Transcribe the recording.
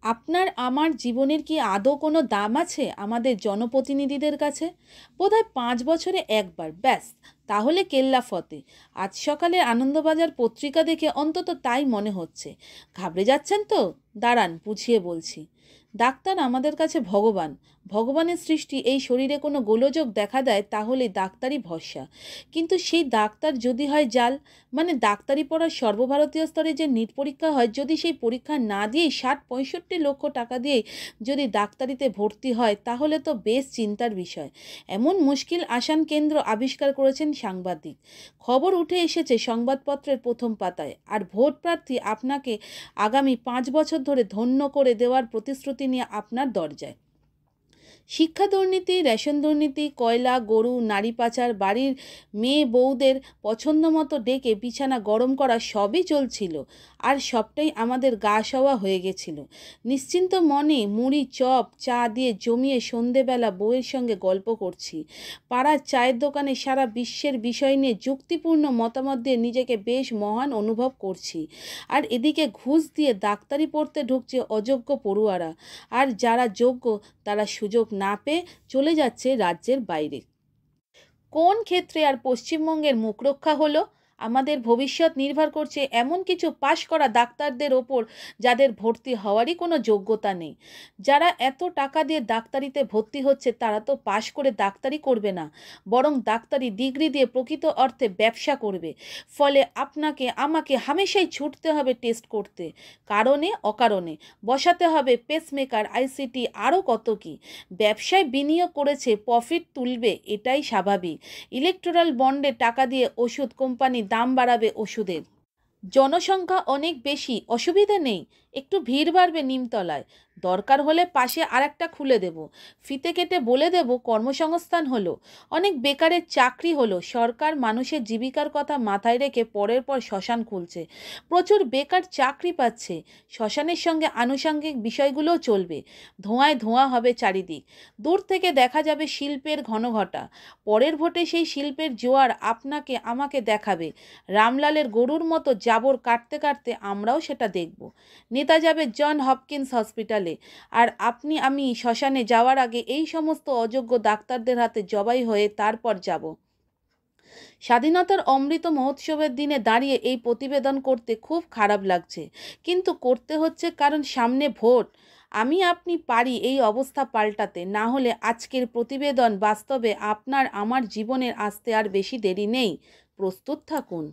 আপনার আমার জীবনের কি আদৌ কোনো দাম আছে আমাদের জনপ্রতিনিধিদের কাছে? বোধহয় ৫ বছরে একবার, ব্যাস। তাহলে কেল্লা ফতে। আজ সকালে আনন্দবাজার পত্রিকা দেখে অন্তত তাই মনে হচ্ছে। ঘাবড়ে যাচ্ছেন তো? দাঁড়ান, বুঝিয়ে বলছি। ডাক্তার আমাদের কাছে ভগবান। ভগবানের সৃষ্টি। এই শরীরে কোনো গোলযোগ দেখা দেয় তাহলে ডাক্তারই ভরসা। কিন্তু সেই ডাক্তার যদি হয় জাল, মানে ডাক্তারি পড়ার সর্বভারতীয় স্তরে যে নিট পরীক্ষা হয়, যদি সেই পরীক্ষা না দিয়েই ৬০-৬৫ লক্ষ টাকা দিয়েই যদি ডাক্তারিতে ভর্তি হয়, তাহলে তো বেশ চিন্তার বিষয়। এমন মুশকিল আসান কেন্দ্র আবিষ্কার করেছেন সাংবাদিক। খবর উঠে এসেছে সংবাদপত্রের প্রথম পাতায়। আর ভোট প্রার্থী আপনাকে আগামী ৫ বছর ধরে ধন্য করে দেওয়ার প্রতিশ্রুতি নিয়ে আপনার দরজায়। শিক্ষা দুর্নীতি, রেশন দুর্নীতি, কয়লা, গরু, নারী পাচার, বাড়ির মেয়ে বউদের পছন্দ মতো ডেকে বিছানা গরম করা সবই চলছিল। আর সবটাই আমাদের গা সওয়া হয়ে গেছিল। নিশ্চিন্ত মনে মুড়ি চপ চা দিয়ে জমিয়ে সন্ধেবেলা বউয়ের সঙ্গে গল্প করছি। পাড়ার চায়ের দোকানে সারা বিশ্বের বিষয় নিয়ে যুক্তিপূর্ণ মতামত দিয়ে নিজেকে বেশ মহান অনুভব করছি। আর এদিকে ঘুষ দিয়ে ডাক্তারি পড়তে ঢুকছে অযোগ্য পড়ুয়ারা। আর যারা যোগ্য তারা সুযোগ না পেয়ে চলে যাচ্ছে রাজ্যের বাইরে। কোন ক্ষেত্রে আর পশ্চিমবঙ্গের মুখ রক্ষা হলো? আমাদের ভবিষ্যৎ নির্ভর করছে এমন কিছু পাশ করা ডাক্তারদের ওপর যাদের ভর্তি হওয়ারই কোনো যোগ্যতা নেই। যারা এত টাকা দিয়ে ডাক্তারিতে ভর্তি হচ্ছে তারা তো পাশ করে ডাক্তারি করবে না, বরং ডাক্তারি ডিগ্রি দিয়ে প্রকৃত অর্থে ব্যবসা করবে। ফলে আপনাকে আমাকে হামেশাই ছুটতে হবে টেস্ট করতে, কারণে অকারণে বসাতে হবে পেসমেকার, আইসিটি, আরও কত কী। ব্যবসায় বিনিয়োগ করেছে, প্রফিট তুলবে, এটাই স্বাভাবিক। ইলেকটোরাল বন্ডে টাকা দিয়ে ওষুধ কোম্পানি দাম বাড়াবে ওষুধের। জনসংখ্যা অনেক বেশি, অসুবিধা নেই, একটু ভিড় বাড়বে নিমতলায়, দরকার হলে পাশে আরেকটা খুলে দেব। ফিতে কেটে বলে দেব কর্মসংস্থান হলো, অনেক বেকারের চাকরি হলো। সরকার মানুষের জীবিকার কথা মাথায় রেখে পরের পর শ্মশান খুলছে, প্রচুর বেকার চাকরি পাচ্ছে। শ্মশানের সঙ্গে আনুষঙ্গিক বিষয়গুলোও চলবে। ধোঁয়ায় ধোঁয়া হবে চারিদিক। দূর থেকে দেখা যাবে শিল্পের ঘনঘটা। পরের ভোটে সেই শিল্পের জোয়ার আপনাকে আমাকে দেখাবে। রামলালের গরুর মতো জাবর কাটতে কাটতে আমরাও সেটা দেখব। নেতা যাবে জন হপকিন্স হসপিটালে, আর আপনি আমি শ্মশানে যাওয়ার আগে এই সমস্ত অযোগ্য ডাক্তারদের হাতে জবাই হয়ে তারপর যাব। স্বাধীনতার অমৃত মহোৎসবের দিনে দাঁড়িয়ে এই প্রতিবেদন করতে খুব খারাপ লাগছে, কিন্তু করতে হচ্ছে কারণ সামনে ভোট। আমি আপনি পারি এই অবস্থা পাল্টাতে, না হলে আজকের প্রতিবেদন বাস্তবে আপনার আমার জীবনের আসতে আর বেশি দেরি নেই। প্রস্তুত থাকুন।